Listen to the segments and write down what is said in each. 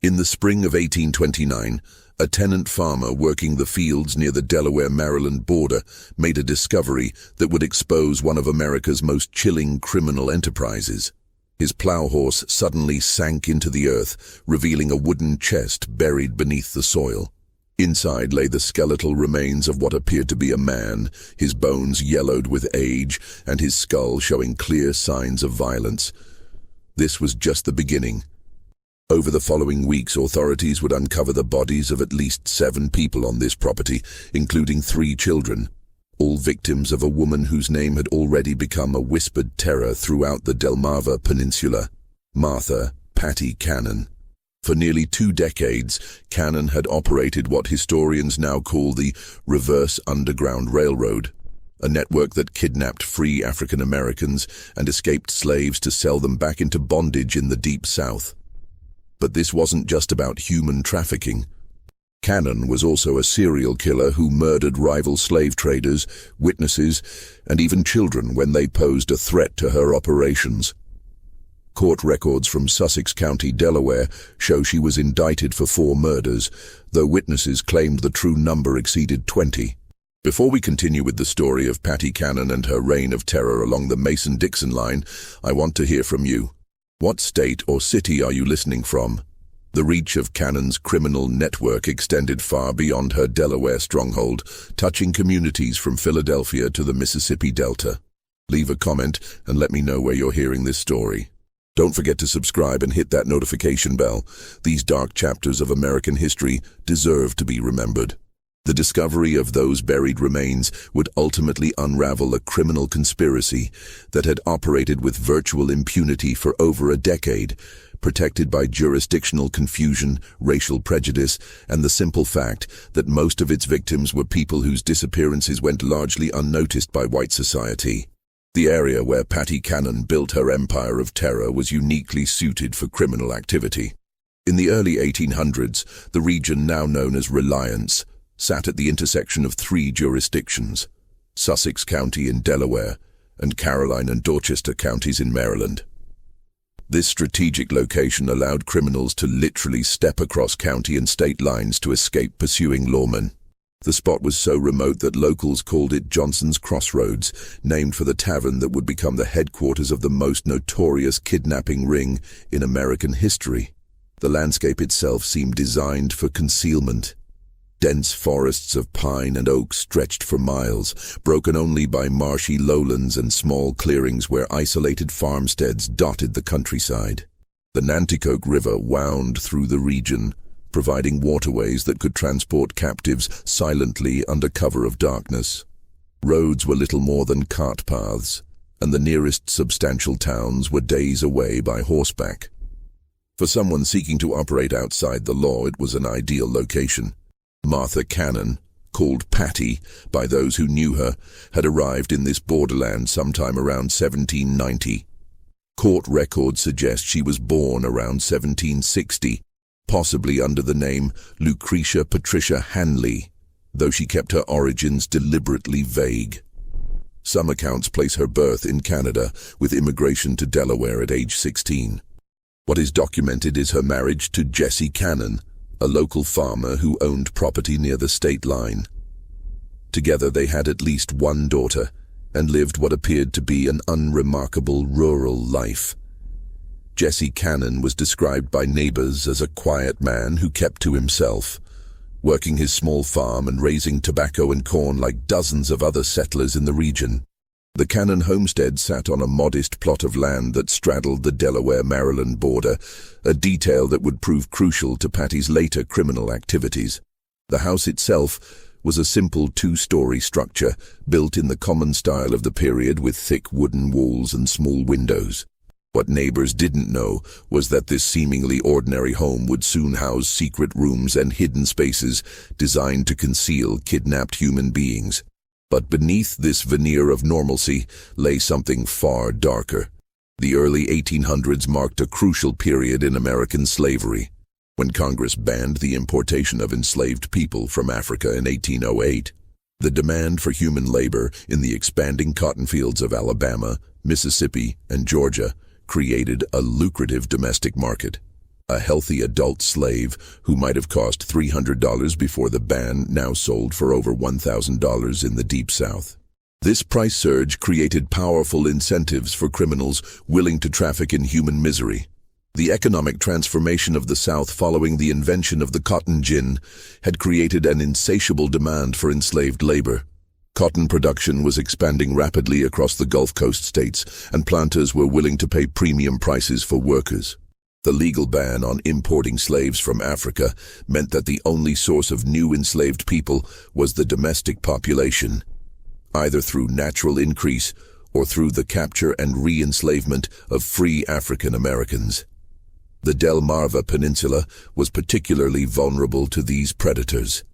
In the spring of 1829, a tenant farmer working the fields near the Delaware-Maryland border made a discovery that would expose one of America's most chilling criminal enterprises. His plow horse suddenly sank into the earth, revealing a wooden chest buried beneath the soil. Inside lay the skeletal remains of what appeared to be a man, his bones yellowed with age and his skull showing clear signs of violence. This was just the beginning. Over the following weeks, authorities would uncover the bodies of at least 7 people on this property, including 3 children, all victims of a woman whose name had already become a whispered terror throughout the Delmarva Peninsula, Martha "Patty" Cannon. For nearly 2 decades, Cannon had operated what historians now call the Reverse Underground Railroad, a network that kidnapped free African Americans and escaped slaves to sell them back into bondage in the Deep South. But this wasn't just about human trafficking. Cannon was also a serial killer who murdered rival slave traders, witnesses, and even children when they posed a threat to her operations. Court records from Sussex County, Delaware, show she was indicted for 4 murders, though witnesses claimed the true number exceeded 20. Before we continue with the story of Patty Cannon and her reign of terror along the Mason-Dixon line, I want to hear from you. What state or city are you listening from? The reach of Cannon's criminal network extended far beyond her Delaware stronghold, touching communities from Philadelphia to the Mississippi Delta. Leave a comment and let me know where you're hearing this story. Don't forget to subscribe and hit that notification bell. These dark chapters of American history deserve to be remembered. The discovery of those buried remains would ultimately unravel a criminal conspiracy that had operated with virtual impunity for over a decade, protected by jurisdictional confusion, racial prejudice, and the simple fact that most of its victims were people whose disappearances went largely unnoticed by white society. The area where Patty Cannon built her empire of terror was uniquely suited for criminal activity. In the early 1800s, the region now known as Reliance sat at the intersection of 3 jurisdictions, Sussex County in Delaware and Caroline and Dorchester counties in Maryland. This strategic location allowed criminals to literally step across county and state lines to escape pursuing lawmen. The spot was so remote that locals called it Johnson's Crossroads, named for the tavern that would become the headquarters of the most notorious kidnapping ring in American history. The landscape itself seemed designed for concealment. Dense forests of pine and oak stretched for miles, broken only by marshy lowlands and small clearings where isolated farmsteads dotted the countryside. The Nanticoke River wound through the region, providing waterways that could transport captives silently under cover of darkness. Roads were little more than cart paths, and the nearest substantial towns were days away by horseback. For someone seeking to operate outside the law, it was an ideal location. Martha Cannon, called Patty by those who knew her, had arrived in this borderland sometime around 1790. Court records suggest she was born around 1760, possibly under the name Lucretia Patricia Hanley, though she kept her origins deliberately vague. Some accounts place her birth in Canada, with immigration to Delaware at age 16. What is documented is her marriage to Jesse Cannon, a local farmer who owned property near the state line. Together they had at least 1 daughter and lived what appeared to be an unremarkable rural life. Jesse Cannon was described by neighbors as a quiet man who kept to himself, working his small farm and raising tobacco and corn like dozens of other settlers in the region. The Cannon homestead sat on a modest plot of land that straddled the Delaware-Maryland border, a detail that would prove crucial to Patty's later criminal activities. The house itself was a simple 2-story structure, built in the common style of the period with thick wooden walls and small windows. What neighbors didn't know was that this seemingly ordinary home would soon house secret rooms and hidden spaces designed to conceal kidnapped human beings. But beneath this veneer of normalcy lay something far darker. The early 1800s marked a crucial period in American slavery. When Congress banned the importation of enslaved people from Africa in 1808, the demand for human labor in the expanding cotton fields of Alabama, Mississippi, and Georgia created a lucrative domestic market. A healthy adult slave who might have cost $300 before the ban now sold for over $1,000 in the Deep South. This price surge created powerful incentives for criminals willing to traffic in human misery. The economic transformation of the South following the invention of the cotton gin had created an insatiable demand for enslaved labor. Cotton production was expanding rapidly across the Gulf Coast states, and planters were willing to pay premium prices for workers. The legal ban on importing slaves from Africa meant that the only source of new enslaved people was the domestic population, either through natural increase or through the capture and re-enslavement of free African Americans. The Delmarva Peninsula was particularly vulnerable to these predators.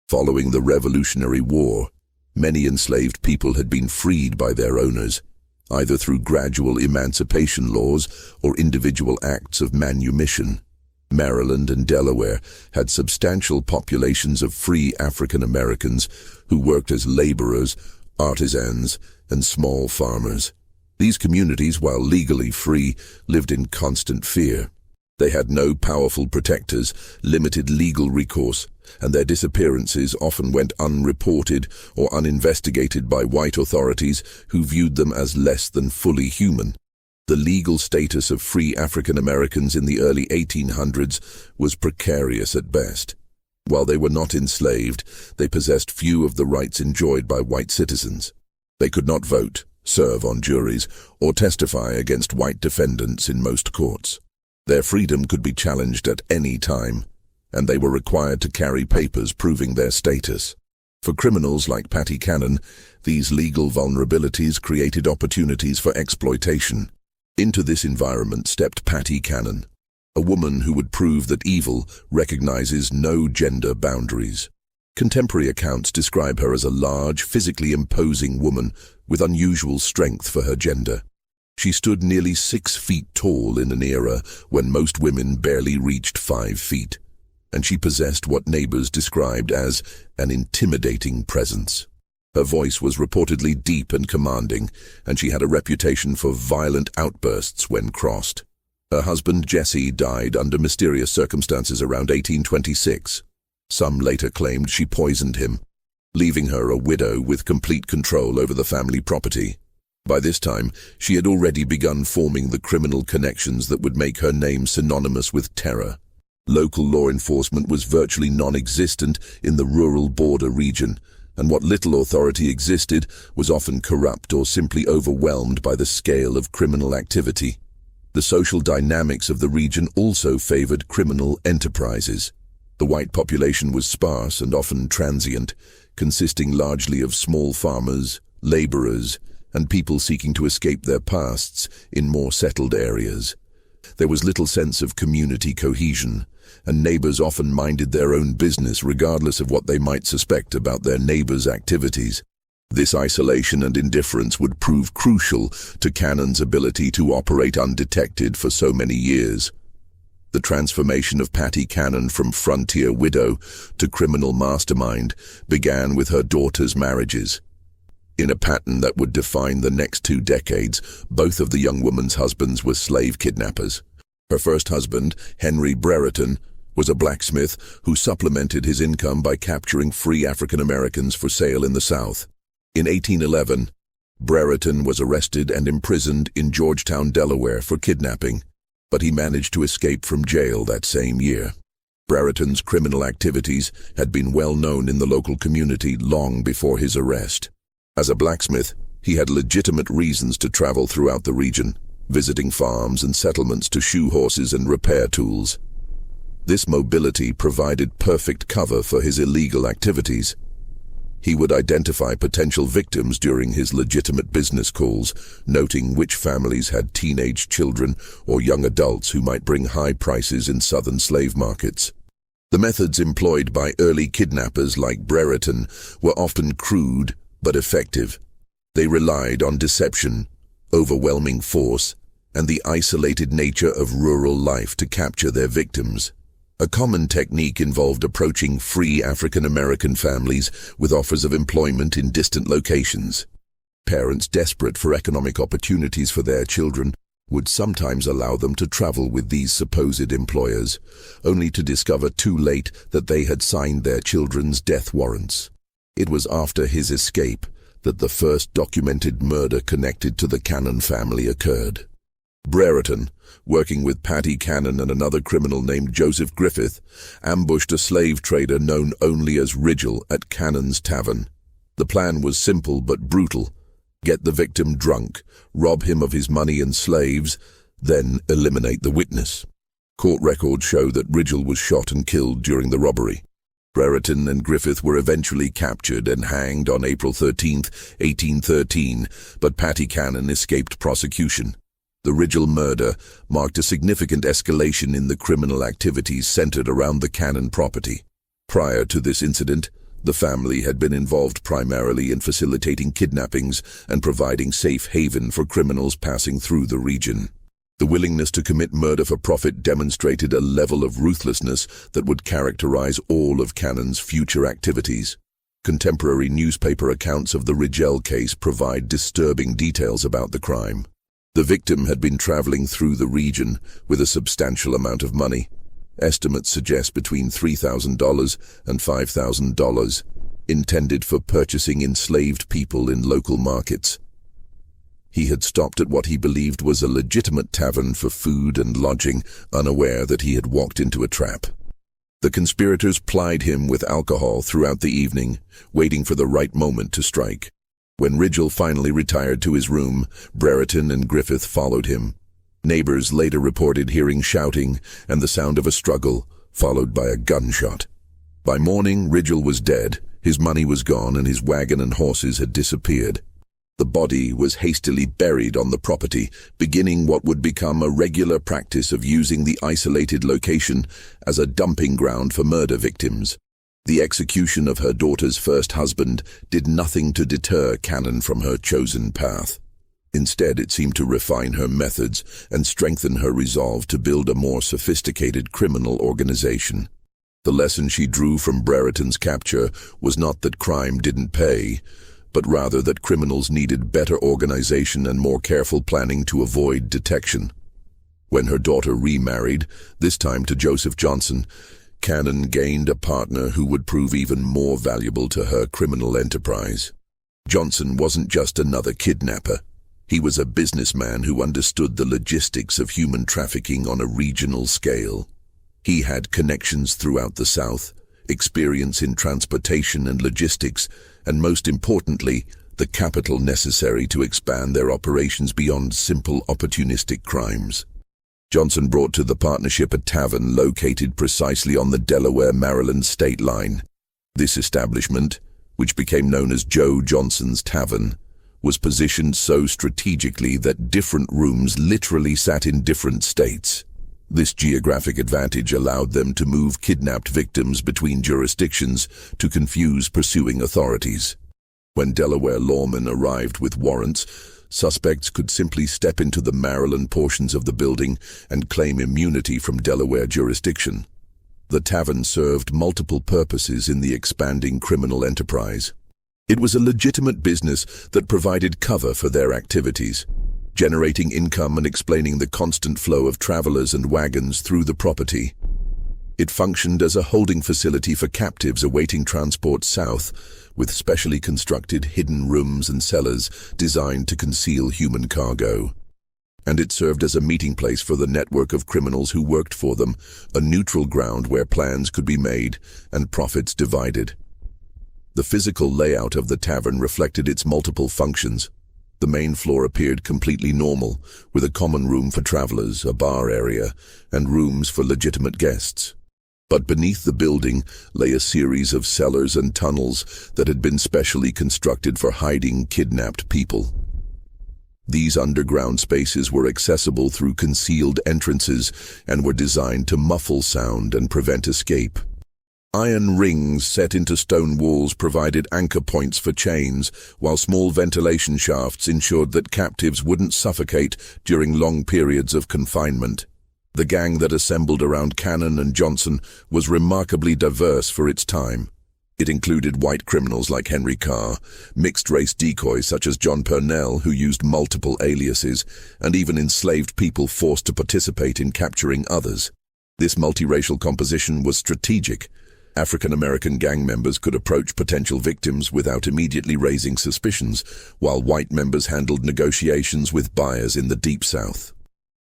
Following the Revolutionary War, many enslaved people had been freed by their owners, either through gradual emancipation laws or individual acts of manumission. Maryland and Delaware had substantial populations of free African Americans who worked as laborers, artisans, and small farmers. These communities, while legally free, lived in constant fear. They had no powerful protectors, limited legal recourse, and their disappearances often went unreported or uninvestigated by white authorities who viewed them as less than fully human. The legal status of free African Americans in the early 1800s was precarious at best. While they were not enslaved, they possessed few of the rights enjoyed by white citizens. They could not vote, serve on juries, or testify against white defendants in most courts. Their freedom could be challenged at any time, and they were required to carry papers proving their status. For criminals like Patty Cannon, these legal vulnerabilities created opportunities for exploitation. Into this environment stepped Patty Cannon, a woman who would prove that evil recognizes no gender boundaries. Contemporary accounts describe her as a large, physically imposing woman with unusual strength for her gender. She stood nearly 6 feet tall in an era when most women barely reached 5 feet, and she possessed what neighbors described as an intimidating presence. Her voice was reportedly deep and commanding, and she had a reputation for violent outbursts when crossed. Her husband Jesse died under mysterious circumstances around 1826. Some later claimed she poisoned him, leaving her a widow with complete control over the family property. By this time, she had already begun forming the criminal connections that would make her name synonymous with terror. Local law enforcement was virtually non-existent in the rural border region, and what little authority existed was often corrupt or simply overwhelmed by the scale of criminal activity. The social dynamics of the region also favored criminal enterprises. The white population was sparse and often transient, consisting largely of small farmers, laborers, and people seeking to escape their pasts in more settled areas. There was little sense of community cohesion, and neighbors often minded their own business regardless of what they might suspect about their neighbors' activities. This isolation and indifference would prove crucial to Cannon's ability to operate undetected for so many years. The transformation of Patty Cannon from frontier widow to criminal mastermind began with her daughter's marriages. In a pattern that would define the next 2 decades, both of the young woman's husbands were slave kidnappers. Her first husband, Henry Brereton, was a blacksmith who supplemented his income by capturing free African Americans for sale in the South. In 1811, Brereton was arrested and imprisoned in Georgetown, Delaware for kidnapping, but he managed to escape from jail that same year. Brereton's criminal activities had been well known in the local community long before his arrest. As a blacksmith, he had legitimate reasons to travel throughout the region, visiting farms and settlements to shoe horses and repair tools. This mobility provided perfect cover for his illegal activities. He would identify potential victims during his legitimate business calls, noting which families had teenage children or young adults who might bring high prices in southern slave markets. The methods employed by early kidnappers like Brereton were often crude but effective. They relied on deception, overwhelming force, and the isolated nature of rural life to capture their victims. A common technique involved approaching free African American families with offers of employment in distant locations. Parents desperate for economic opportunities for their children would sometimes allow them to travel with these supposed employers, only to discover too late that they had signed their children's death warrants. It was after his escape that the first documented murder connected to the Cannon family occurred. Brereton, working with Paddy Cannon and another criminal named Joseph Griffith, ambushed a slave trader known only as Rigel at Cannon's Tavern. The plan was simple but brutal. Get the victim drunk, rob him of his money and slaves, then eliminate the witness. Court records show that Rigel was shot and killed during the robbery. Brereton and Griffith were eventually captured and hanged on April 13, 1813, but Paddy Cannon escaped prosecution. The Rigel murder marked a significant escalation in the criminal activities centered around the Cannon property. Prior to this incident, the family had been involved primarily in facilitating kidnappings and providing safe haven for criminals passing through the region. The willingness to commit murder for profit demonstrated a level of ruthlessness that would characterize all of Cannon's future activities. Contemporary newspaper accounts of the Rigel case provide disturbing details about the crime. The victim had been traveling through the region with a substantial amount of money. Estimates suggest between $3,000 and $5,000, intended for purchasing enslaved people in local markets. He had stopped at what he believed was a legitimate tavern for food and lodging, unaware that he had walked into a trap. The conspirators plied him with alcohol throughout the evening, waiting for the right moment to strike. When Rigel finally retired to his room, Brereton and Griffith followed him. Neighbors later reported hearing shouting and the sound of a struggle, followed by a gunshot. By morning, Rigel was dead, his money was gone, and his wagon and horses had disappeared. The body was hastily buried on the property, beginning what would become a regular practice of using the isolated location as a dumping ground for murder victims. The execution of her daughter's first husband did nothing to deter Cannon from her chosen path. Instead, it seemed to refine her methods and strengthen her resolve to build a more sophisticated criminal organization. The lesson she drew from Brereton's capture was not that crime didn't pay, but rather that criminals needed better organization and more careful planning to avoid detection. When her daughter remarried, this time to Joseph Johnson, Cannon gained a partner who would prove even more valuable to her criminal enterprise. Johnson wasn't just another kidnapper. He was a businessman who understood the logistics of human trafficking on a regional scale. He had connections throughout the South, experience in transportation and logistics, and most importantly, the capital necessary to expand their operations beyond simple opportunistic crimes. Johnson brought to the partnership a tavern located precisely on the Delaware-Maryland state line. This establishment, which became known as Joe Johnson's Tavern, was positioned so strategically that different rooms literally sat in different states. This geographic advantage allowed them to move kidnapped victims between jurisdictions to confuse pursuing authorities. When Delaware lawmen arrived with warrants, suspects could simply step into the Maryland portions of the building and claim immunity from Delaware jurisdiction. The tavern served multiple purposes in the expanding criminal enterprise. It was a legitimate business that provided cover for their activities, generating income and explaining the constant flow of travelers and wagons through the property. It functioned as a holding facility for captives awaiting transport south, with specially constructed hidden rooms and cellars designed to conceal human cargo. And it served as a meeting place for the network of criminals who worked for them, a neutral ground where plans could be made and profits divided. The physical layout of the tavern reflected its multiple functions. The main floor appeared completely normal, with a common room for travelers, a bar area, and rooms for legitimate guests. But beneath the building lay a series of cellars and tunnels that had been specially constructed for hiding kidnapped people. These underground spaces were accessible through concealed entrances and were designed to muffle sound and prevent escape. Iron rings set into stone walls provided anchor points for chains, while small ventilation shafts ensured that captives wouldn't suffocate during long periods of confinement. The gang that assembled around Cannon and Johnson was remarkably diverse for its time. It included white criminals like Henry Carr, mixed-race decoys such as John Purnell, who used multiple aliases, and even enslaved people forced to participate in capturing others. This multiracial composition was strategic. African-American gang members could approach potential victims without immediately raising suspicions, while white members handled negotiations with buyers in the Deep South.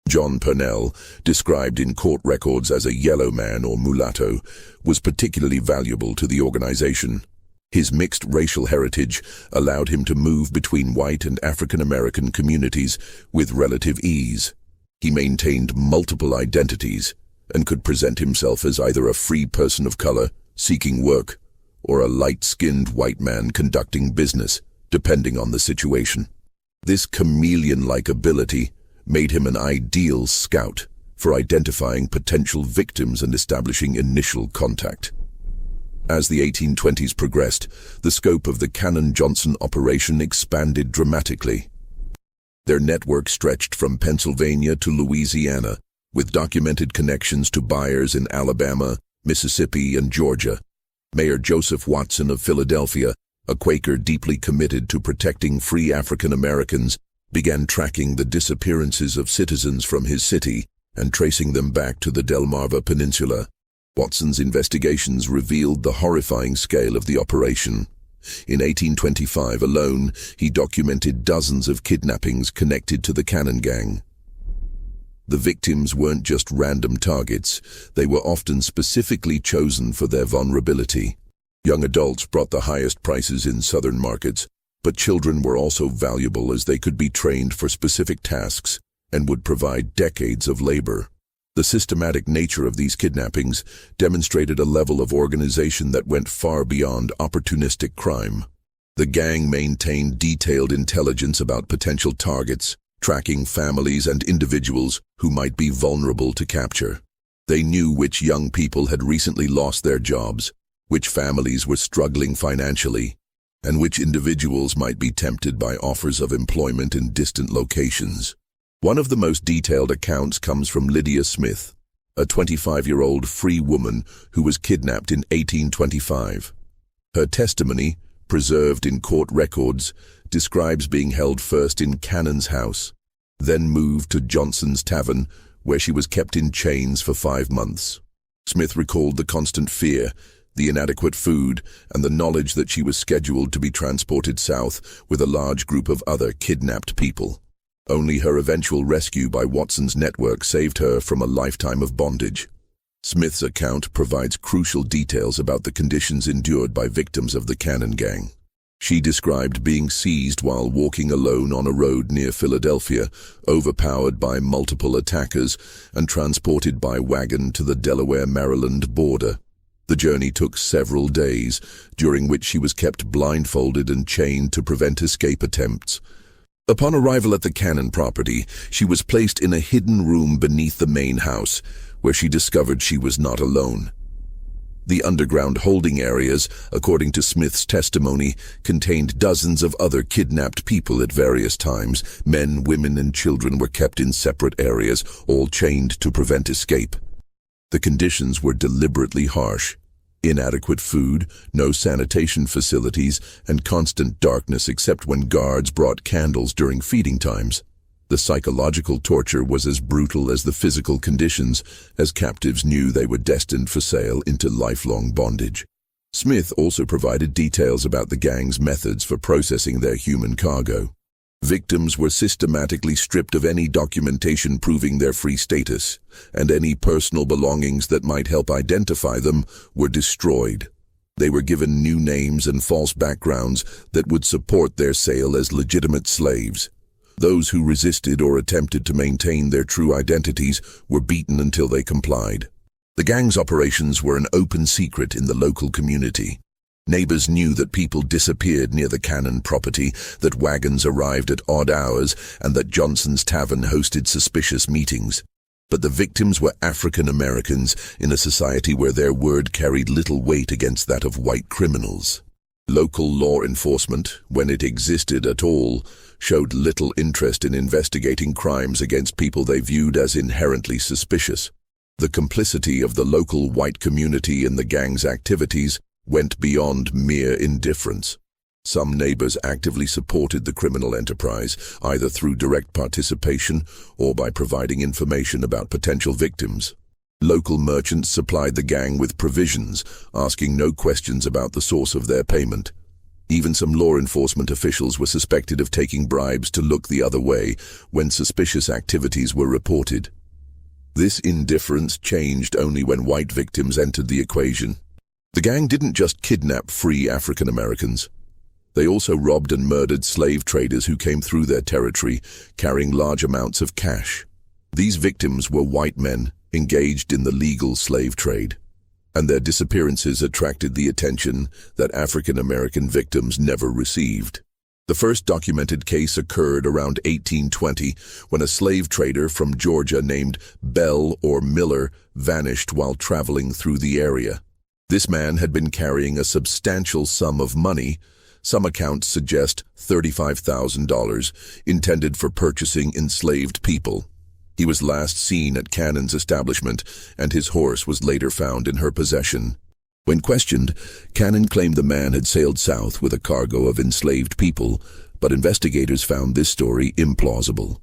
John Purnell, described in court records as a yellow man or mulatto, was particularly valuable to the organization. His mixed racial heritage allowed him to move between white and African-American communities with relative ease. He maintained multiple identities and could present himself as either a free person of color seeking work or a light-skinned white man conducting business, depending on the situation. This chameleon-like ability made him an ideal scout for identifying potential victims and establishing initial contact. As the 1820s progressed, the scope of the Cannon-Johnson operation expanded dramatically. Their network stretched from Pennsylvania to Louisiana, with documented connections to buyers in Alabama, Mississippi, and Georgia. Mayor Joseph Watson of Philadelphia, a Quaker deeply committed to protecting free African Americans, began tracking the disappearances of citizens from his city and tracing them back to the Delmarva Peninsula. Watson's investigations revealed the horrifying scale of the operation. In 1825 alone, he documented dozens of kidnappings connected to the Cannon Gang. The victims weren't just random targets, they were often specifically chosen for their vulnerability. Young adults brought the highest prices in southern markets, but children were also valuable as they could be trained for specific tasks and would provide decades of labor. The systematic nature of these kidnappings demonstrated a level of organization that went far beyond opportunistic crime. The gang maintained detailed intelligence about potential targets, tracking families and individuals who might be vulnerable to capture. They knew which young people had recently lost their jobs, which families were struggling financially, and which individuals might be tempted by offers of employment in distant locations. One of the most detailed accounts comes from Lydia Smith, a 25-year-old free woman who was kidnapped in 1825. Her testimony, preserved in court records, describes being held first in Cannon's house, then moved to Johnson's Tavern, where she was kept in chains for 5 months. Smith recalled the constant fear, the inadequate food, and the knowledge that she was scheduled to be transported south with a large group of other kidnapped people. Only her eventual rescue by Watson's network saved her from a lifetime of bondage. Smith's account provides crucial details about the conditions endured by victims of the Cannon Gang. She described being seized while walking alone on a road near Philadelphia, overpowered by multiple attackers, and transported by wagon to the Delaware-Maryland border. The journey took several days, during which she was kept blindfolded and chained to prevent escape attempts. Upon arrival at the Cannon property, she was placed in a hidden room beneath the main house, where she discovered she was not alone. The underground holding areas, according to Smith's testimony, contained dozens of other kidnapped people at various times. Men, women, and children were kept in separate areas, all chained to prevent escape. The conditions were deliberately harsh. Inadequate food, no sanitation facilities, and constant darkness except when guards brought candles during feeding times. The psychological torture was as brutal as the physical conditions, as captives knew they were destined for sale into lifelong bondage. Smith also provided details about the gang's methods for processing their human cargo. Victims were systematically stripped of any documentation proving their free status, and any personal belongings that might help identify them were destroyed. They were given new names and false backgrounds that would support their sale as legitimate slaves. Those who resisted or attempted to maintain their true identities were beaten until they complied. The gang's operations were an open secret in the local community. Neighbors knew that people disappeared near the Cannon property, that wagons arrived at odd hours, and that Johnson's Tavern hosted suspicious meetings. But the victims were African Americans in a society where their word carried little weight against that of white criminals. Local law enforcement, when it existed at all, showed little interest in investigating crimes against people they viewed as inherently suspicious. The complicity of the local white community in the gang's activities went beyond mere indifference. Some neighbors actively supported the criminal enterprise, either through direct participation or by providing information about potential victims. Local merchants supplied the gang with provisions, asking no questions about the source of their payment. Even some law enforcement officials were suspected of taking bribes to look the other way when suspicious activities were reported. This indifference changed only when white victims entered the equation. The gang didn't just kidnap free African Americans. They also robbed and murdered slave traders who came through their territory, carrying large amounts of cash. These victims were white men engaged in the legal slave trade, and their disappearances attracted the attention that African American victims never received. The first documented case occurred around 1820 when a slave trader from Georgia named Bell or Miller vanished while traveling through the area. This man had been carrying a substantial sum of money. Some accounts suggest $35,000, intended for purchasing enslaved people. He was last seen at Cannon's establishment, and his horse was later found in her possession. When questioned, Cannon claimed the man had sailed south with a cargo of enslaved people, but investigators found this story implausible.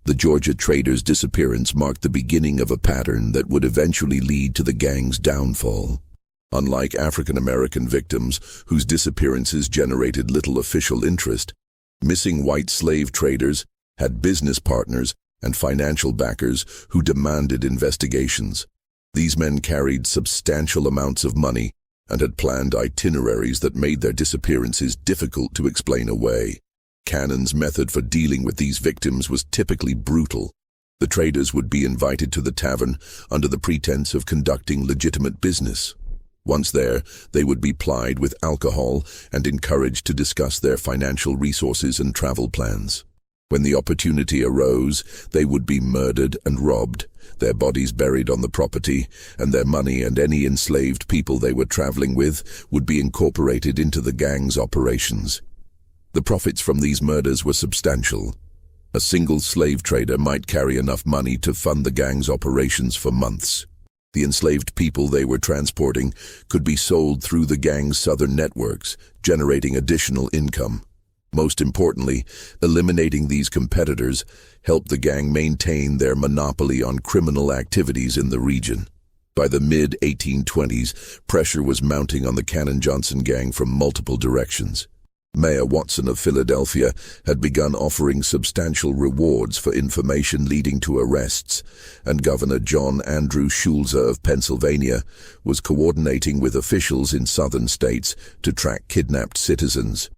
The Georgia trader's disappearance marked the beginning of a pattern that would eventually lead to the gang's downfall. Unlike African American victims, whose disappearances generated little official interest, missing white slave traders had business partners and financial backers who demanded investigations. These men carried substantial amounts of money and had planned itineraries that made their disappearances difficult to explain away. Cannon's method for dealing with these victims was typically brutal. The traders would be invited to the tavern under the pretense of conducting legitimate business. Once there, they would be plied with alcohol and encouraged to discuss their financial resources and travel plans. When the opportunity arose, they would be murdered and robbed, their bodies buried on the property, and their money and any enslaved people they were traveling with would be incorporated into the gang's operations. The profits from these murders were substantial. A single slave trader might carry enough money to fund the gang's operations for months. The enslaved people they were transporting could be sold through the gang's southern networks, generating additional income. Most importantly, eliminating these competitors helped the gang maintain their monopoly on criminal activities in the region. By the mid-1820s, pressure was mounting on the Cannon-Johnson gang from multiple directions. Mayor Watson of Philadelphia had begun offering substantial rewards for information leading to arrests, and Governor John Andrew Schulze of Pennsylvania was coordinating with officials in southern states to track kidnapped citizens.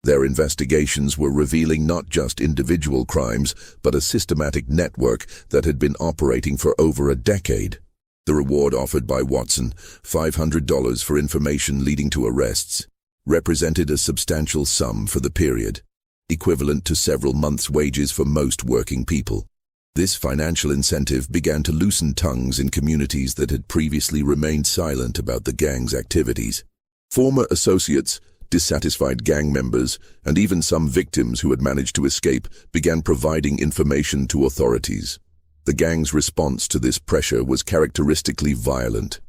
Their investigations were revealing not just individual crimes, but a systematic network that had been operating for over a decade. The reward offered by Watson, $500 for information leading to arrests, represented a substantial sum for the period, equivalent to several months' wages for most working people. This financial incentive began to loosen tongues in communities that had previously remained silent about the gang's activities. Former associates, dissatisfied gang members, and even some victims who had managed to escape began providing information to authorities. The gang's response to this pressure was characteristically violent.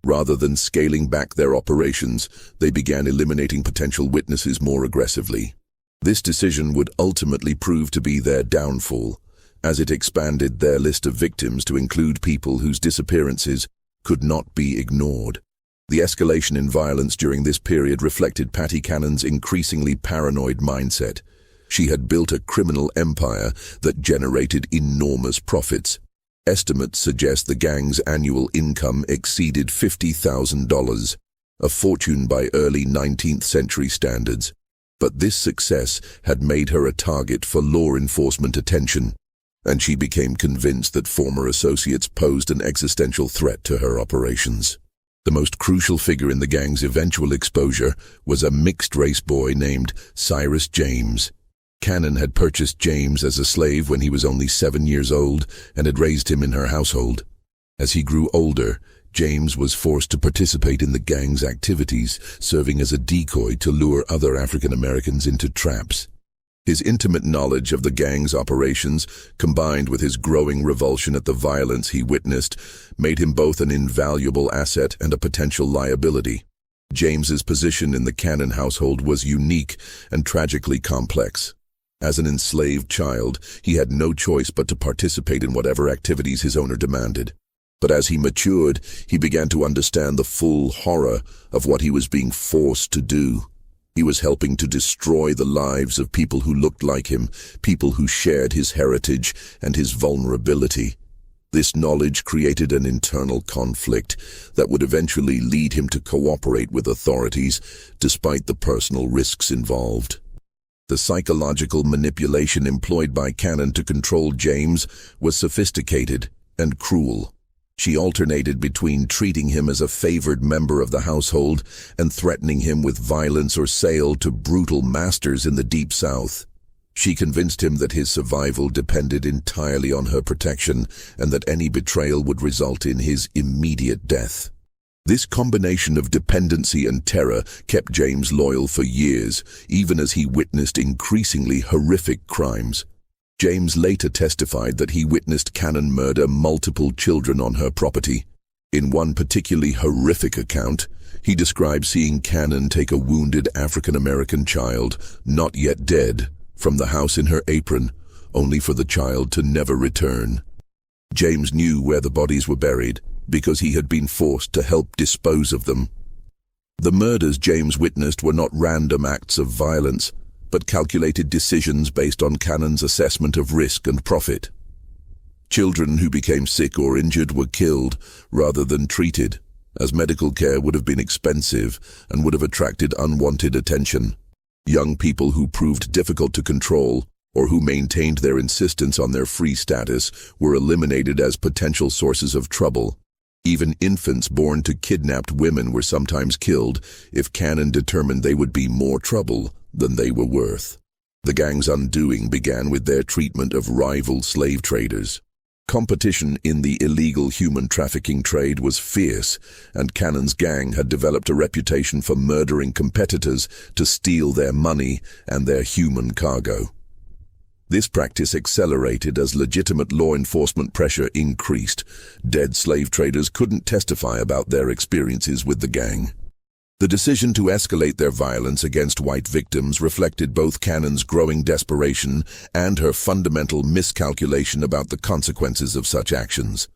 Rather than scaling back their operations, they began eliminating potential witnesses more aggressively. This decision would ultimately prove to be their downfall, as it expanded their list of victims to include people whose disappearances could not be ignored. The escalation in violence during this period reflected Patty Cannon's increasingly paranoid mindset. She had built a criminal empire that generated enormous profits. Estimates suggest the gang's annual income exceeded $50,000, a fortune by early 19th century standards. But this success had made her a target for law enforcement attention, and she became convinced that former associates posed an existential threat to her operations. The most crucial figure in the gang's eventual exposure was a mixed-race boy named Cyrus James. Cannon had purchased James as a slave when he was only 7 years old and had raised him in her household. As he grew older, James was forced to participate in the gang's activities, serving as a decoy to lure other African Americans into traps. His intimate knowledge of the gang's operations, combined with his growing revulsion at the violence he witnessed, made him both an invaluable asset and a potential liability. James's position in the Cannon household was unique and tragically complex. As an enslaved child, he had no choice but to participate in whatever activities his owner demanded. But as he matured, he began to understand the full horror of what he was being forced to do. He was helping to destroy the lives of people who looked like him, people who shared his heritage and his vulnerability. This knowledge created an internal conflict that would eventually lead him to cooperate with authorities, despite the personal risks involved. The psychological manipulation employed by Cannon to control James was sophisticated and cruel. She alternated between treating him as a favored member of the household and threatening him with violence or sale to brutal masters in the Deep South. She convinced him that his survival depended entirely on her protection and that any betrayal would result in his immediate death. This combination of dependency and terror kept James loyal for years, even as he witnessed increasingly horrific crimes. James later testified that he witnessed Cannon murder multiple children on her property. In one particularly horrific account, he described seeing Cannon take a wounded African-American child, not yet dead, from the house in her apron, only for the child to never return. James knew where the bodies were buried, because he had been forced to help dispose of them. The murders James witnessed were not random acts of violence, but calculated decisions based on Cannon's assessment of risk and profit. Children who became sick or injured were killed rather than treated, as medical care would have been expensive and would have attracted unwanted attention. Young people who proved difficult to control or who maintained their insistence on their free status were eliminated as potential sources of trouble. Even infants born to kidnapped women were sometimes killed if Cannon determined they would be more trouble than they were worth. The gang's undoing began with their treatment of rival slave traders. Competition in the illegal human trafficking trade was fierce, and Cannon's gang had developed a reputation for murdering competitors to steal their money and their human cargo. This practice accelerated as legitimate law enforcement pressure increased. Dead slave traders couldn't testify about their experiences with the gang. The decision to escalate their violence against white victims reflected both Cannon's growing desperation and her fundamental miscalculation about the consequences of such actions.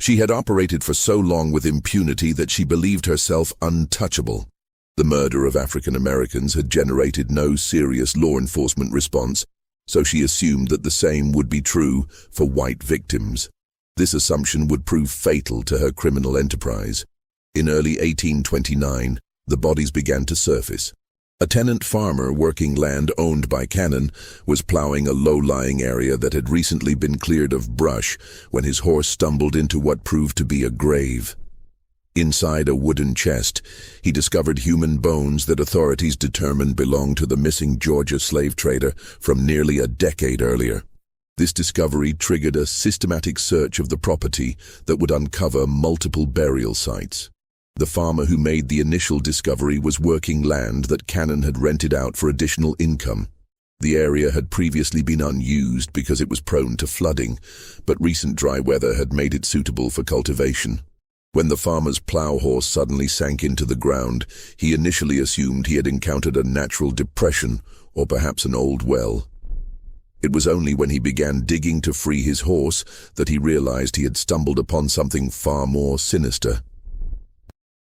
She had operated for so long with impunity that she believed herself untouchable. The murder of African Americans had generated no serious law enforcement response, so she assumed that the same would be true for white victims. This assumption would prove fatal to her criminal enterprise. In early 1829, the bodies began to surface. A tenant farmer working land owned by Cannon was plowing a low-lying area that had recently been cleared of brush when his horse stumbled into what proved to be a grave. Inside a wooden chest, he discovered human bones that authorities determined belonged to the missing Georgia slave trader from nearly a decade earlier. This discovery triggered a systematic search of the property that would uncover multiple burial sites. The farmer who made the initial discovery was working land that Cannon had rented out for additional income. The area had previously been unused because it was prone to flooding, but recent dry weather had made it suitable for cultivation. When the farmer's plow horse suddenly sank into the ground, he initially assumed he had encountered a natural depression or perhaps an old well. It was only when he began digging to free his horse that he realized he had stumbled upon something far more sinister.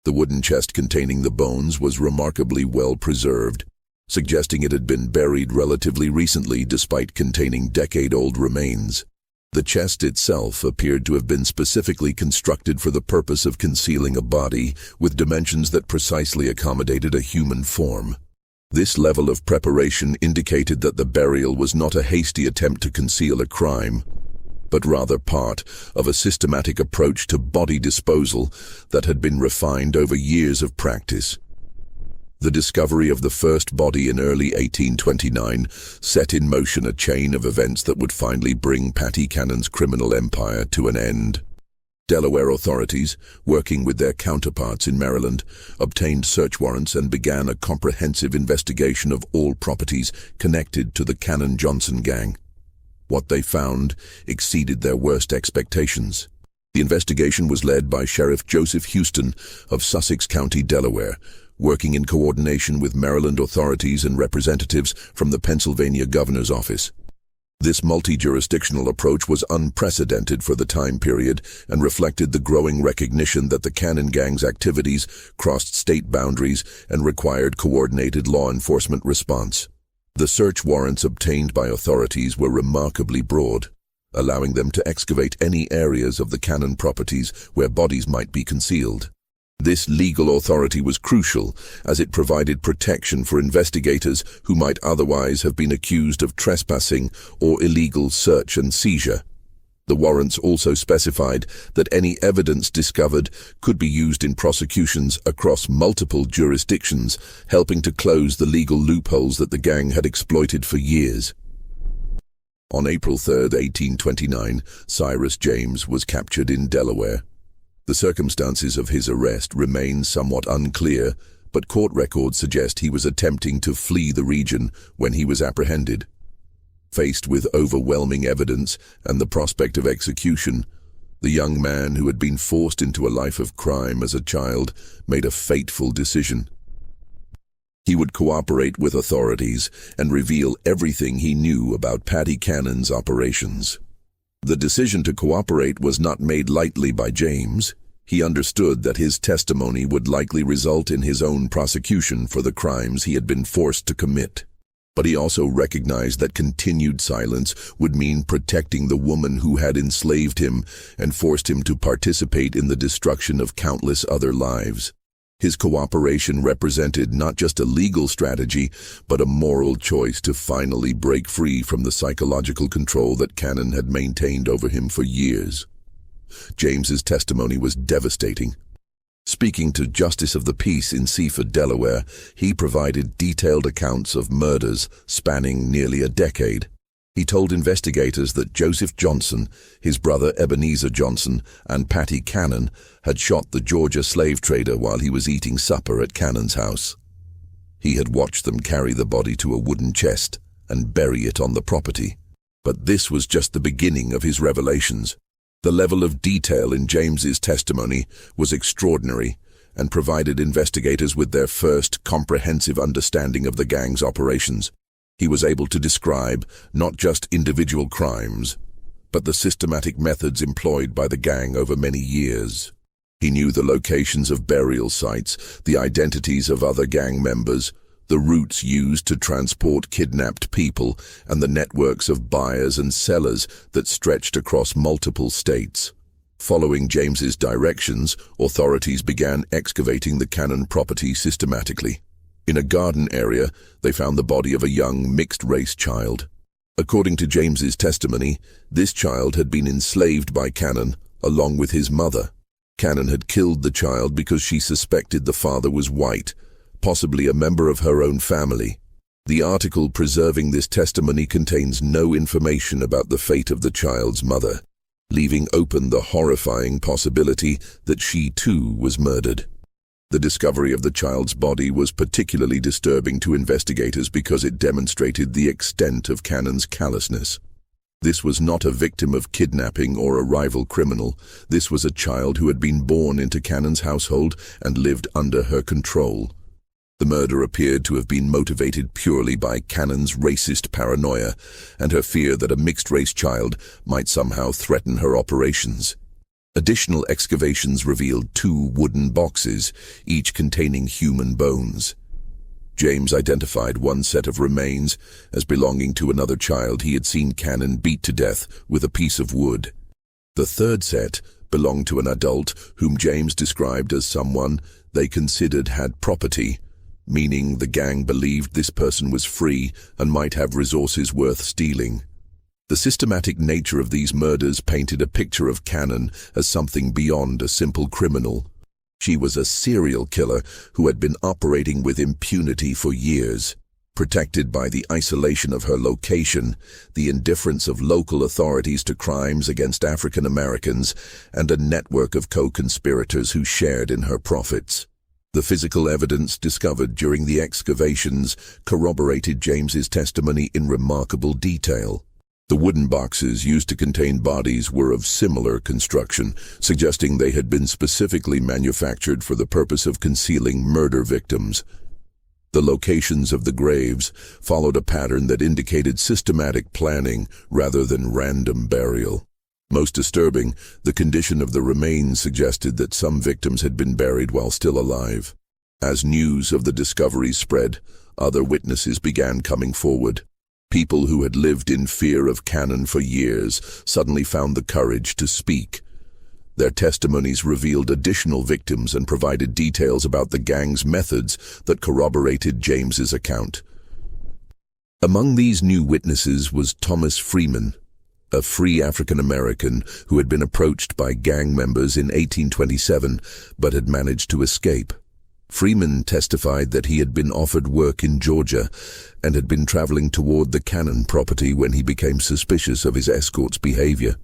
The wooden chest containing the bones was remarkably well preserved, suggesting it had been buried relatively recently despite containing decade-old remains. The chest itself appeared to have been specifically constructed for the purpose of concealing a body with dimensions that precisely accommodated a human form. This level of preparation indicated that the burial was not a hasty attempt to conceal a crime, but rather part of a systematic approach to body disposal that had been refined over years of practice. The discovery of the first body in early 1829 set in motion a chain of events that would finally bring Patty Cannon's criminal empire to an end. Delaware authorities, working with their counterparts in Maryland, obtained search warrants and began a comprehensive investigation of all properties connected to the Cannon-Johnson gang. What they found exceeded their worst expectations. The investigation was led by Sheriff Joseph Houston of Sussex County, Delaware, working in coordination with Maryland authorities and representatives from the Pennsylvania governor's office. This multi-jurisdictional approach was unprecedented for the time period and reflected the growing recognition that the Cannon Gang's activities crossed state boundaries and required coordinated law enforcement response. The search warrants obtained by authorities were remarkably broad, allowing them to excavate any areas of the Cannon properties where bodies might be concealed. This legal authority was crucial, as it provided protection for investigators who might otherwise have been accused of trespassing or illegal search and seizure. The warrants also specified that any evidence discovered could be used in prosecutions across multiple jurisdictions, helping to close the legal loopholes that the gang had exploited for years. On April 3, 1829, Cyrus James was captured in Delaware. The circumstances of his arrest remain somewhat unclear, but court records suggest he was attempting to flee the region when he was apprehended. Faced with overwhelming evidence and the prospect of execution, the young man who had been forced into a life of crime as a child made a fateful decision. He would cooperate with authorities and reveal everything he knew about Paddy Cannon's operations. The decision to cooperate was not made lightly by James. He understood that his testimony would likely result in his own prosecution for the crimes he had been forced to commit. But he also recognized that continued silence would mean protecting the woman who had enslaved him and forced him to participate in the destruction of countless other lives. His cooperation represented not just a legal strategy, but a moral choice to finally break free from the psychological control that Cannon had maintained over him for years. James's testimony was devastating. Speaking to Justice of the Peace in Seaford, Delaware, he provided detailed accounts of murders spanning nearly a decade. He told investigators that Joseph Johnson, his brother Ebenezer Johnson, and Paddy Cannon had shot the Georgia slave trader while he was eating supper at Cannon's house. He had watched them carry the body to a wooden chest and bury it on the property. But this was just the beginning of his revelations. The level of detail in James's testimony was extraordinary and provided investigators with their first comprehensive understanding of the gang's operations. He was able to describe not just individual crimes, but the systematic methods employed by the gang over many years. He knew the locations of burial sites, the identities of other gang members, the routes used to transport kidnapped people, and the networks of buyers and sellers that stretched across multiple states. Following James's directions, authorities began excavating the Cannon property systematically. In a garden area, they found the body of a young mixed-race child. According to James's testimony, this child had been enslaved by Cannon, along with his mother. Cannon had killed the child because she suspected the father was white, possibly a member of her own family. The article preserving this testimony contains no information about the fate of the child's mother, leaving open the horrifying possibility that she too was murdered. The discovery of the child's body was particularly disturbing to investigators because it demonstrated the extent of Cannon's callousness. This was not a victim of kidnapping or a rival criminal. This was a child who had been born into Cannon's household and lived under her control. The murder appeared to have been motivated purely by Cannon's racist paranoia and her fear that a mixed-race child might somehow threaten her operations. Additional excavations revealed 2 wooden boxes, each containing human bones. James identified one set of remains as belonging to another child he had seen Cannon beat to death with a piece of wood. The third set belonged to an adult whom James described as someone they considered had property, meaning the gang believed this person was free and might have resources worth stealing. The systematic nature of these murders painted a picture of Cannon as something beyond a simple criminal. She was a serial killer who had been operating with impunity for years. Protected by the isolation of her location, the indifference of local authorities to crimes against African Americans, and a network of co-conspirators who shared in her profits. The physical evidence discovered during the excavations corroborated James's testimony in remarkable detail. The wooden boxes used to contain bodies were of similar construction, suggesting they had been specifically manufactured for the purpose of concealing murder victims. The locations of the graves followed a pattern that indicated systematic planning rather than random burial. Most disturbing, the condition of the remains suggested that some victims had been buried while still alive. As news of the discoveries spread, other witnesses began coming forward. People who had lived in fear of Cannon for years suddenly found the courage to speak. Their testimonies revealed additional victims and provided details about the gang's methods that corroborated James's account. Among these new witnesses was Thomas Freeman, a free African-American who had been approached by gang members in 1827 but had managed to escape. Freeman testified that he had been offered work in Georgia and had been traveling toward the Cannon property when he became suspicious of his escort's behavior.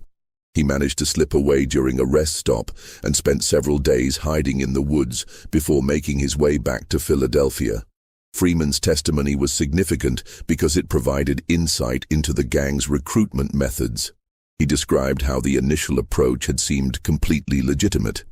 He managed to slip away during a rest stop and spent several days hiding in the woods before making his way back to Philadelphia. Freeman's testimony was significant because it provided insight into the gang's recruitment methods. He described how the initial approach had seemed completely legitimate.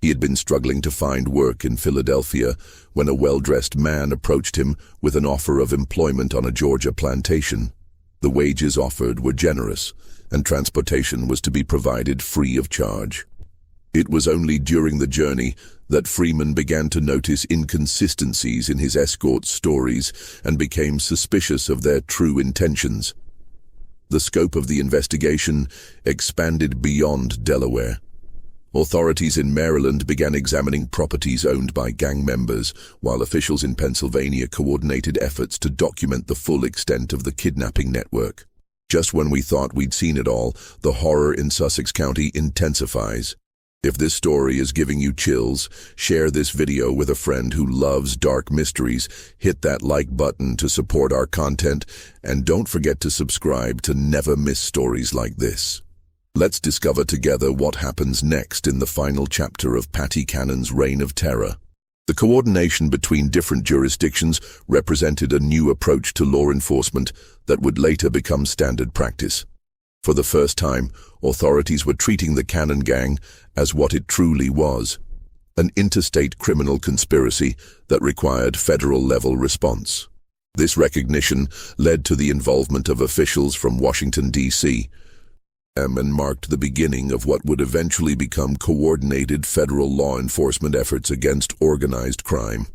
He had been struggling to find work in Philadelphia when a well-dressed man approached him with an offer of employment on a Georgia plantation. The wages offered were generous, and transportation was to be provided free of charge. It was only during the journey that Freeman began to notice inconsistencies in his escort's stories and became suspicious of their true intentions. The scope of the investigation expanded beyond Delaware. Authorities in Maryland began examining properties owned by gang members, while officials in Pennsylvania coordinated efforts to document the full extent of the kidnapping network. Just when we thought we'd seen it all, the horror in Sussex County intensifies. If this story is giving you chills, share this video with a friend who loves dark mysteries, hit that like button to support our content, and don't forget to subscribe to never miss stories like this. Let's discover together what happens next in the final chapter of Patty Cannon's reign of terror. The coordination between different jurisdictions represented a new approach to law enforcement that would later become standard practice. For the first time, authorities were treating the Cannon Gang as what it truly was, an interstate criminal conspiracy that required federal-level response. This recognition led to the involvement of officials from Washington, D.C., and marked the beginning of what would eventually become coordinated federal law enforcement efforts against organized crime.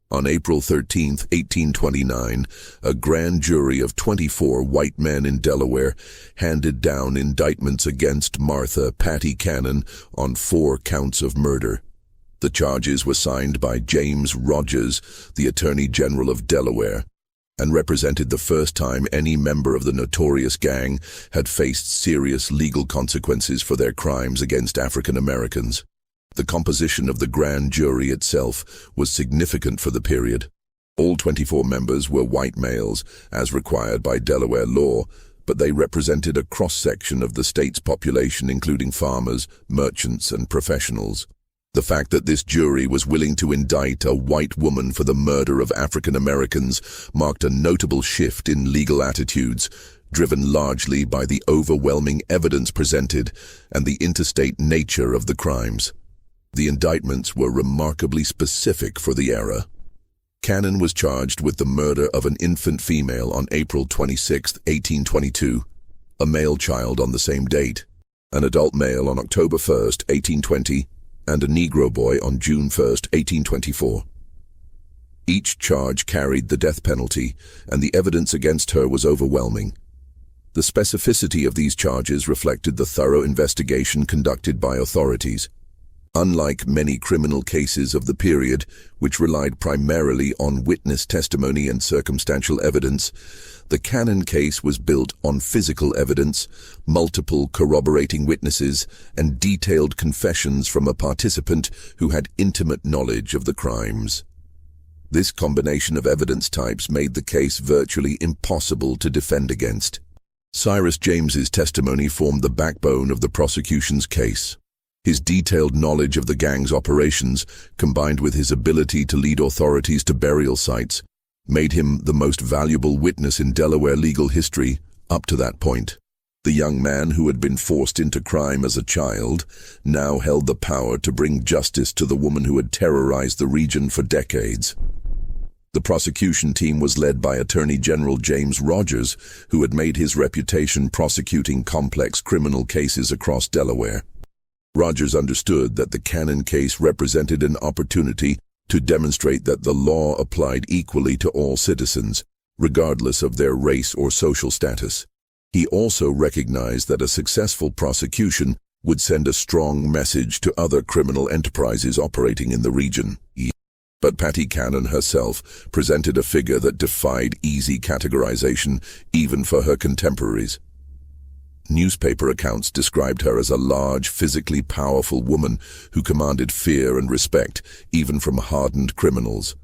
On April 13, 1829, a grand jury of 24 white men in Delaware handed down indictments against Martha Patty Cannon on 4 counts of murder. The charges were signed by James Rogers, the Attorney General of Delaware, and represented the first time any member of the notorious gang had faced serious legal consequences for their crimes against African Americans. The composition of the grand jury itself was significant for the period. All 24 members were white males, as required by Delaware law, but they represented a cross-section of the state's population, including farmers, merchants, and professionals. The fact that this jury was willing to indict a white woman for the murder of African Americans marked a notable shift in legal attitudes, driven largely by the overwhelming evidence presented and the interstate nature of the crimes. The indictments were remarkably specific for the era. Cannon was charged with the murder of an infant female on April 26, 1822, a male child on the same date, an adult male on October 1, 1820, and a Negro boy on June 1, 1824. Each charge carried the death penalty, and the evidence against her was overwhelming. The specificity of these charges reflected the thorough investigation conducted by authorities. Unlike many criminal cases of the period, which relied primarily on witness testimony and circumstantial evidence, the Cannon case was built on physical evidence, multiple corroborating witnesses, and detailed confessions from a participant who had intimate knowledge of the crimes. This combination of evidence types made the case virtually impossible to defend against. Cyrus James's testimony formed the backbone of the prosecution's case. His detailed knowledge of the gang's operations, combined with his ability to lead authorities to burial sites, made him the most valuable witness in Delaware legal history up to that point. The young man who had been forced into crime as a child now held the power to bring justice to the woman who had terrorized the region for decades. The prosecution team was led by Attorney General James Rogers, who had made his reputation prosecuting complex criminal cases across Delaware. Rogers understood that the Cannon case represented an opportunity to demonstrate that the law applied equally to all citizens, regardless of their race or social status. He also recognized that a successful prosecution would send a strong message to other criminal enterprises operating in the region. But Patty Cannon herself presented a figure that defied easy categorization, even for her contemporaries. Newspaper accounts described her as a large, physically powerful woman who commanded fear and respect, even from hardened criminals.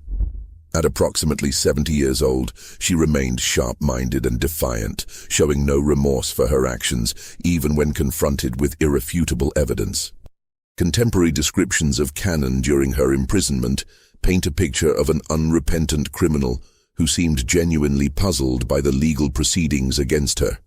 At approximately 70 years old, she remained sharp-minded and defiant, showing no remorse for her actions, even when confronted with irrefutable evidence. Contemporary descriptions of Cannon during her imprisonment paint a picture of an unrepentant criminal who seemed genuinely puzzled by the legal proceedings against her.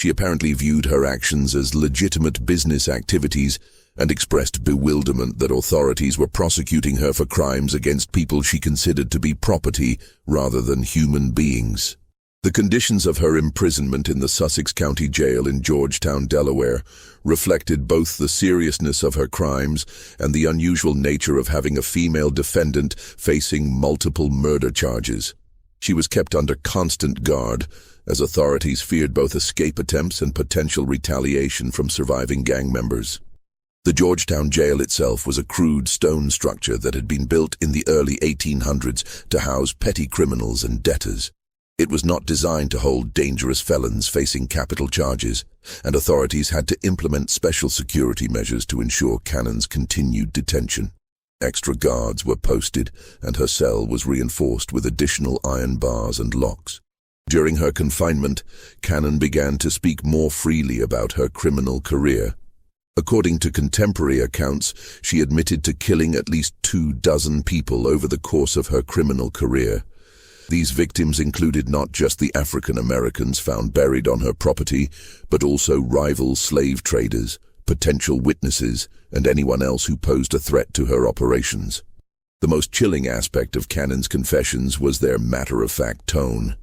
She apparently viewed her actions as legitimate business activities and expressed bewilderment that authorities were prosecuting her for crimes against people she considered to be property rather than human beings. The conditions of her imprisonment in the Sussex County Jail in Georgetown, Delaware, reflected both the seriousness of her crimes and the unusual nature of having a female defendant facing multiple murder charges. She was kept under constant guard, as authorities feared both escape attempts and potential retaliation from surviving gang members. The Georgetown Jail itself was a crude stone structure that had been built in the early 1800s to house petty criminals and debtors. It was not designed to hold dangerous felons facing capital charges, and authorities had to implement special security measures to ensure Cannon's continued detention. Extra guards were posted, and her cell was reinforced with additional iron bars and locks. During her confinement, Cannon began to speak more freely about her criminal career. According to contemporary accounts, she admitted to killing at least 24 people over the course of her criminal career. These victims included not just the African Americans found buried on her property, but also rival slave traders, potential witnesses, and anyone else who posed a threat to her operations. The most chilling aspect of Cannon's confessions was their matter-of-fact tone.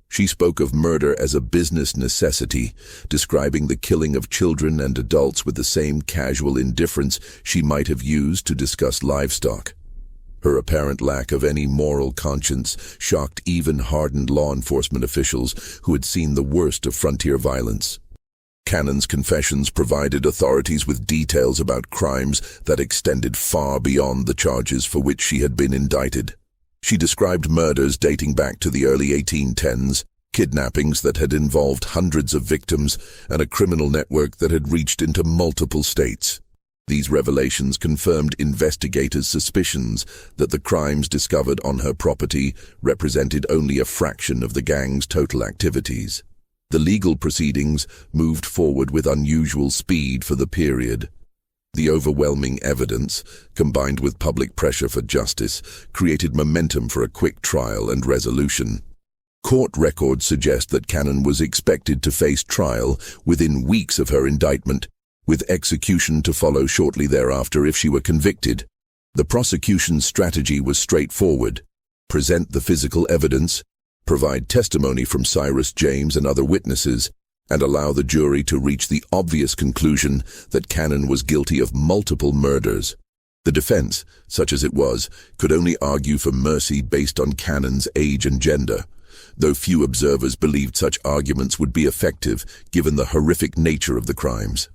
She spoke of murder as a business necessity, describing the killing of children and adults with the same casual indifference she might have used to discuss livestock. Her apparent lack of any moral conscience shocked even hardened law enforcement officials who had seen the worst of frontier violence. Cannon's confessions provided authorities with details about crimes that extended far beyond the charges for which she had been indicted. She described murders dating back to the early 1810s, kidnappings that had involved hundreds of victims, and a criminal network that had reached into multiple states. These revelations confirmed investigators' suspicions that the crimes discovered on her property represented only a fraction of the gang's total activities. The legal proceedings moved forward with unusual speed for the period. The overwhelming evidence, combined with public pressure for justice, created momentum for a quick trial and resolution. Court records suggest that Cannon was expected to face trial within weeks of her indictment, with execution to follow shortly thereafter if she were convicted. The prosecution's strategy was straightforward: present the physical evidence, provide testimony from Cyrus James and other witnesses, and allow the jury to reach the obvious conclusion that Cannon was guilty of multiple murders. The defense, such as it was, could only argue for mercy based on Cannon's age and gender, though few observers believed such arguments would be effective given the horrific nature of the crimes.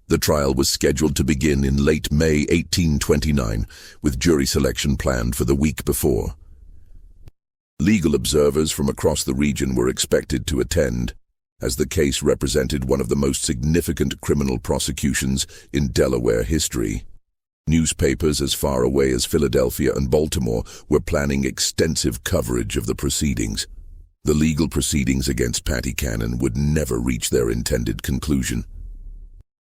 The trial was scheduled to begin in late May 1829, with jury selection planned for the week before. Legal observers from across the region were expected to attend, as the case represented one of the most significant criminal prosecutions in Delaware history. Newspapers as far away as Philadelphia and Baltimore were planning extensive coverage of the proceedings. The legal proceedings against Patty Cannon would never reach their intended conclusion.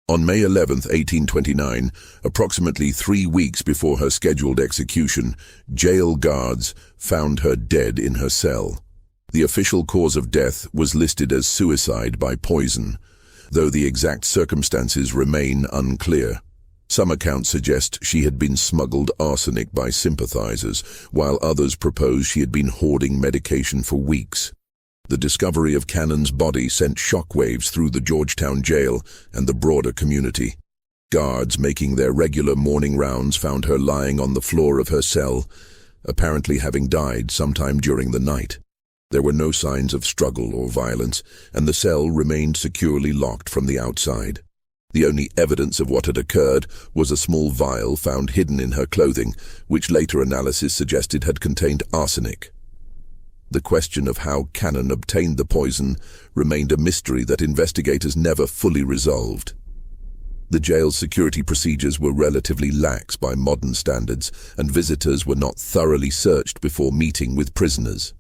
On May 11, 1829, approximately 3 weeks before her scheduled execution, jail guards found her dead in her cell. The official cause of death was listed as suicide by poison, though the exact circumstances remain unclear. Some accounts suggest she had been smuggled arsenic by sympathizers, while others propose she had been hoarding medication for weeks. The discovery of Cannon's body sent shockwaves through the Georgetown jail and the broader community. Guards making their regular morning rounds found her lying on the floor of her cell, apparently having died sometime during the night. There were no signs of struggle or violence, and the cell remained securely locked from the outside. The only evidence of what had occurred was a small vial found hidden in her clothing, which later analysis suggested had contained arsenic. The question of how Cannon obtained the poison remained a mystery that investigators never fully resolved. The jail's security procedures were relatively lax by modern standards, and visitors were not thoroughly searched before meeting with prisoners.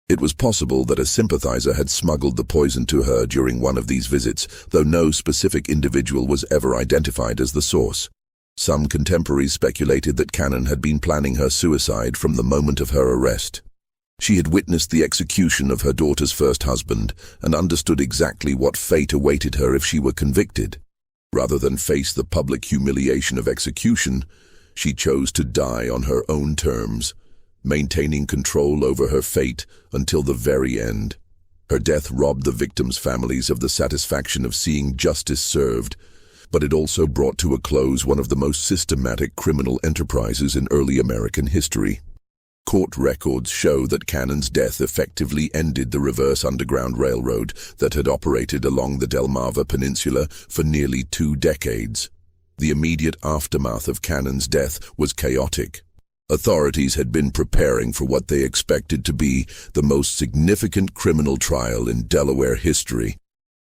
It was possible that a sympathizer had smuggled the poison to her during one of these visits, though no specific individual was ever identified as the source. Some contemporaries speculated that Cannon had been planning her suicide from the moment of her arrest. She had witnessed the execution of her daughter's first husband and understood exactly what fate awaited her if she were convicted. Rather than face the public humiliation of execution, she chose to die on her own terms, maintaining control over her fate until the very end. Her death robbed the victims' families of the satisfaction of seeing justice served, but it also brought to a close one of the most systematic criminal enterprises in early American history. Court records show that Cannon's death effectively ended the reverse Underground Railroad that had operated along the Delmarva Peninsula for nearly 2 decades. The immediate aftermath of Cannon's death was chaotic. Authorities had been preparing for what they expected to be the most significant criminal trial in Delaware history,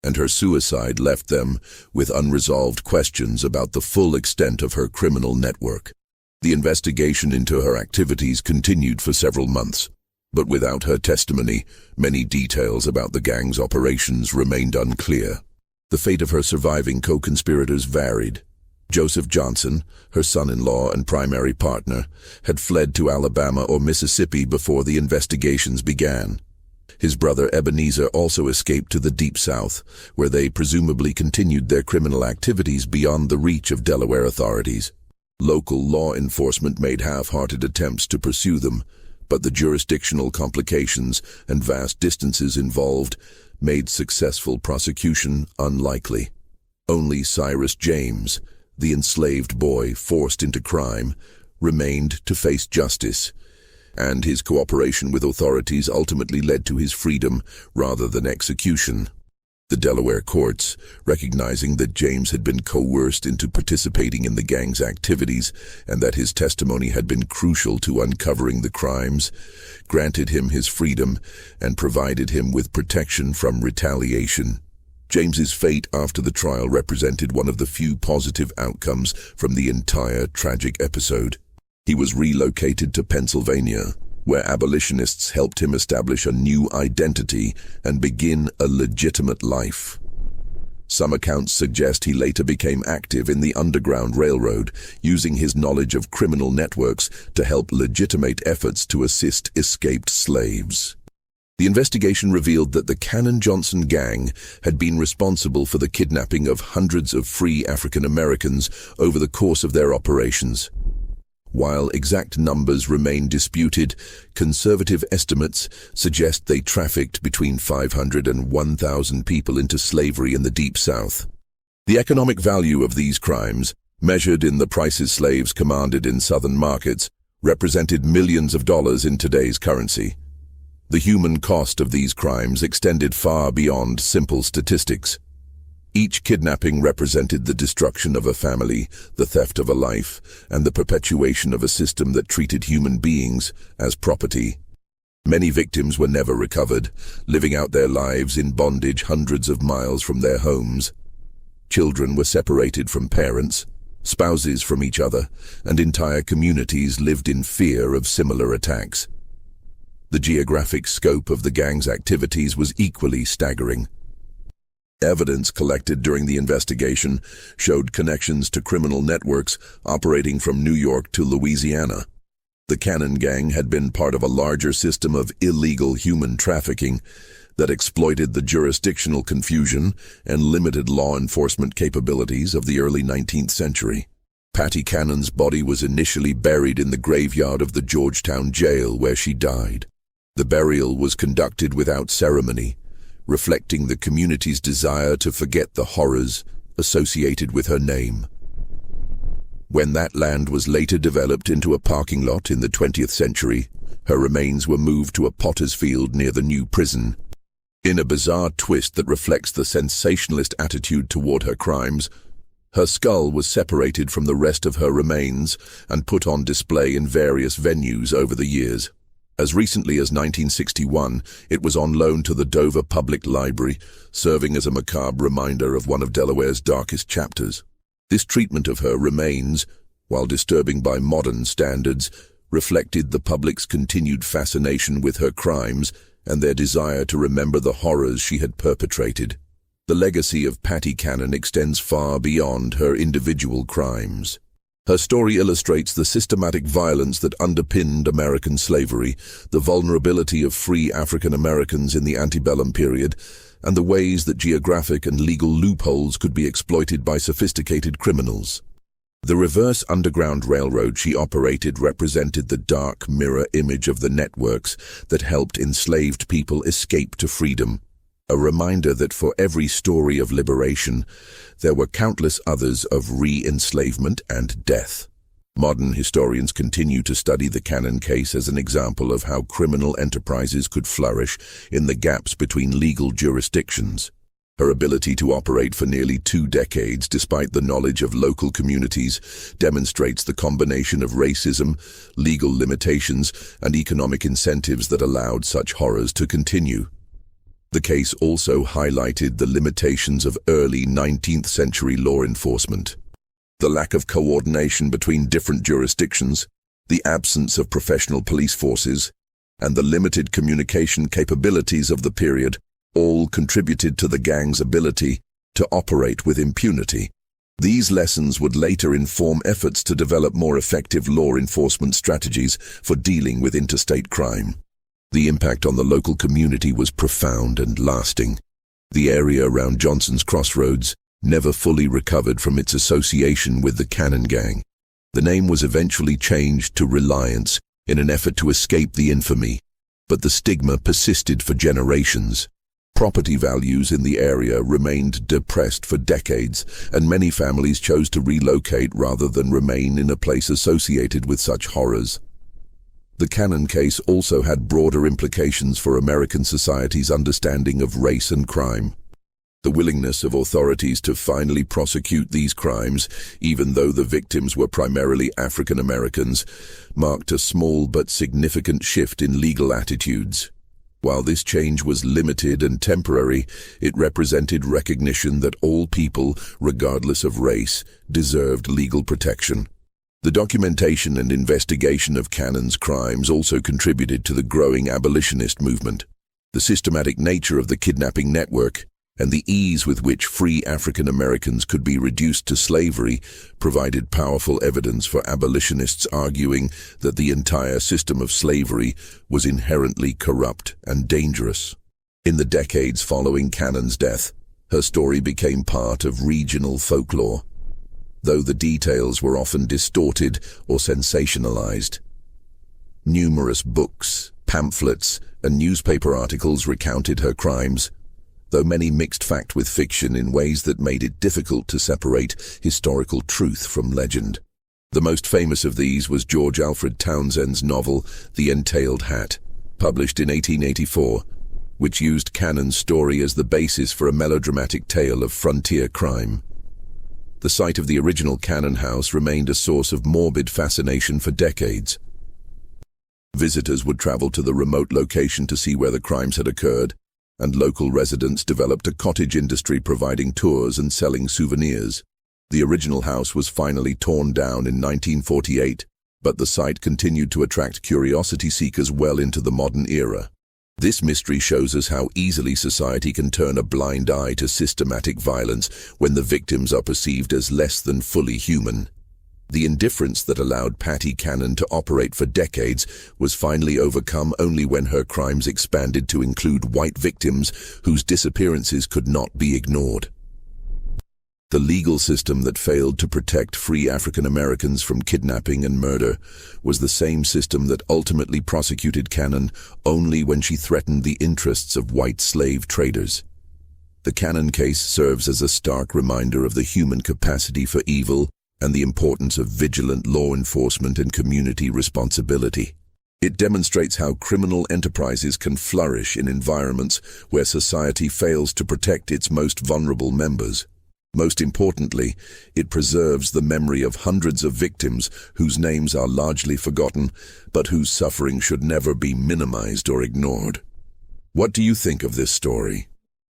and her suicide left them with unresolved questions about the full extent of her criminal network. The investigation into her activities continued for several months, but without her testimony, many details about the gang's operations remained unclear. The fate of her surviving co-conspirators varied. Joseph Johnson, her son-in-law and primary partner, had fled to Alabama or Mississippi before the investigations began. His brother Ebenezer also escaped to the Deep South, where they presumably continued their criminal activities beyond the reach of Delaware authorities. Local law enforcement made half-hearted attempts to pursue them, but the jurisdictional complications and vast distances involved made successful prosecution unlikely. Only Cyrus James, the enslaved boy forced into crime, remained to face justice, and his cooperation with authorities ultimately led to his freedom rather than execution. The Delaware courts, recognizing that James had been coerced into participating in the gang's activities and that his testimony had been crucial to uncovering the crimes, granted him his freedom and provided him with protection from retaliation. James's fate after the trial represented one of the few positive outcomes from the entire tragic episode. He was relocated to Pennsylvania, where abolitionists helped him establish a new identity and begin a legitimate life. Some accounts suggest he later became active in the Underground Railroad, using his knowledge of criminal networks to help legitimate efforts to assist escaped slaves. The investigation revealed that the Cannon-Johnson gang had been responsible for the kidnapping of hundreds of free African Americans over the course of their operations. While exact numbers remain disputed, conservative estimates suggest they trafficked between 500 and 1,000 people into slavery in the Deep South. The economic value of these crimes, measured in the prices slaves commanded in southern markets, represented millions of dollars in today's currency. The human cost of these crimes extended far beyond simple statistics. Each kidnapping represented the destruction of a family, the theft of a life, and the perpetuation of a system that treated human beings as property. Many victims were never recovered, living out their lives in bondage hundreds of miles from their homes. Children were separated from parents, spouses from each other, and entire communities lived in fear of similar attacks. The geographic scope of the gang's activities was equally staggering. Evidence collected during the investigation showed connections to criminal networks operating from New York to Louisiana. The Cannon Gang had been part of a larger system of illegal human trafficking that exploited the jurisdictional confusion and limited law enforcement capabilities of the early 19th century. Patty Cannon's body was initially buried in the graveyard of the Georgetown jail where she died. The burial was conducted without ceremony, reflecting the community's desire to forget the horrors associated with her name. When that land was later developed into a parking lot in the 20th century, her remains were moved to a potter's field near the new prison. In a bizarre twist that reflects the sensationalist attitude toward her crimes, her skull was separated from the rest of her remains and put on display in various venues over the years. As recently as 1961, it was on loan to the Dover Public Library, serving as a macabre reminder of one of Delaware's darkest chapters. This treatment of her remains, while disturbing by modern standards, reflected the public's continued fascination with her crimes and their desire to remember the horrors she had perpetrated. The legacy of Patty Cannon extends far beyond her individual crimes. Her story illustrates the systematic violence that underpinned American slavery, the vulnerability of free African Americans in the antebellum period, and the ways that geographic and legal loopholes could be exploited by sophisticated criminals. The reverse Underground Railroad she operated represented the dark mirror image of the networks that helped enslaved people escape to freedom, a reminder that for every story of liberation, there were countless others of re-enslavement and death. Modern historians continue to study the Cannon case as an example of how criminal enterprises could flourish in the gaps between legal jurisdictions. Her ability to operate for nearly 2 decades despite the knowledge of local communities demonstrates the combination of racism, legal limitations, and economic incentives that allowed such horrors to continue. The case also highlighted the limitations of early 19th century law enforcement. The lack of coordination between different jurisdictions, the absence of professional police forces, and the limited communication capabilities of the period all contributed to the gang's ability to operate with impunity. These lessons would later inform efforts to develop more effective law enforcement strategies for dealing with interstate crime. The impact on the local community was profound and lasting. The area around Johnson's Crossroads never fully recovered from its association with the Cannon Gang. The name was eventually changed to Reliance in an effort to escape the infamy, but the stigma persisted for generations. Property values in the area remained depressed for decades, and many families chose to relocate rather than remain in a place associated with such horrors. The Cannon case also had broader implications for American society's understanding of race and crime. The willingness of authorities to finally prosecute these crimes, even though the victims were primarily African Americans, marked a small but significant shift in legal attitudes. While this change was limited and temporary, it represented recognition that all people, regardless of race, deserved legal protection. The documentation and investigation of Cannon's crimes also contributed to the growing abolitionist movement. The systematic nature of the kidnapping network and the ease with which free African Americans could be reduced to slavery provided powerful evidence for abolitionists arguing that the entire system of slavery was inherently corrupt and dangerous. In the decades following Cannon's death, her story became part of regional folklore, though the details were often distorted or sensationalized. Numerous books, pamphlets, and newspaper articles recounted her crimes, though many mixed fact with fiction in ways that made it difficult to separate historical truth from legend. The most famous of these was George Alfred Townsend's novel, The Entailed Hat, published in 1884, which used Cannon's story as the basis for a melodramatic tale of frontier crime. The site of the original Cannon house remained a source of morbid fascination for decades. Visitors would travel to the remote location to see where the crimes had occurred, and local residents developed a cottage industry providing tours and selling souvenirs. The original house was finally torn down in 1948, but the site continued to attract curiosity seekers well into the modern era. This mystery shows us how easily society can turn a blind eye to systematic violence when the victims are perceived as less than fully human. The indifference that allowed Patty Cannon to operate for decades was finally overcome only when her crimes expanded to include white victims whose disappearances could not be ignored. The legal system that failed to protect free African Americans from kidnapping and murder was the same system that ultimately prosecuted Cannon only when she threatened the interests of white slave traders. The Cannon case serves as a stark reminder of the human capacity for evil and the importance of vigilant law enforcement and community responsibility. It demonstrates how criminal enterprises can flourish in environments where society fails to protect its most vulnerable members. Most importantly, it preserves the memory of hundreds of victims whose names are largely forgotten, but whose suffering should never be minimized or ignored. What do you think of this story?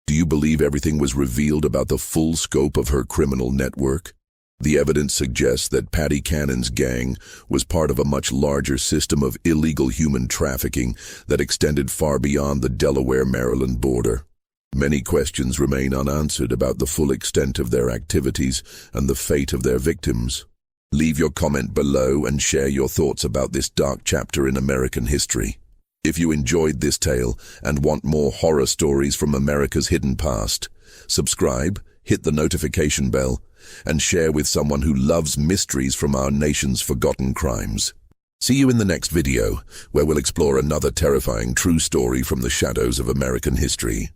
Do you believe everything was revealed about the full scope of her criminal network? The evidence suggests that Patty Cannon's gang was part of a much larger system of illegal human trafficking that extended far beyond the Delaware-Maryland border. Many questions remain unanswered about the full extent of their activities and the fate of their victims. Leave your comment below and share your thoughts about this dark chapter in American history. If you enjoyed this tale and want more horror stories from America's hidden past, subscribe, hit the notification bell, and share with someone who loves mysteries from our nation's forgotten crimes. See you in the next video, where we'll explore another terrifying true story from the shadows of American history.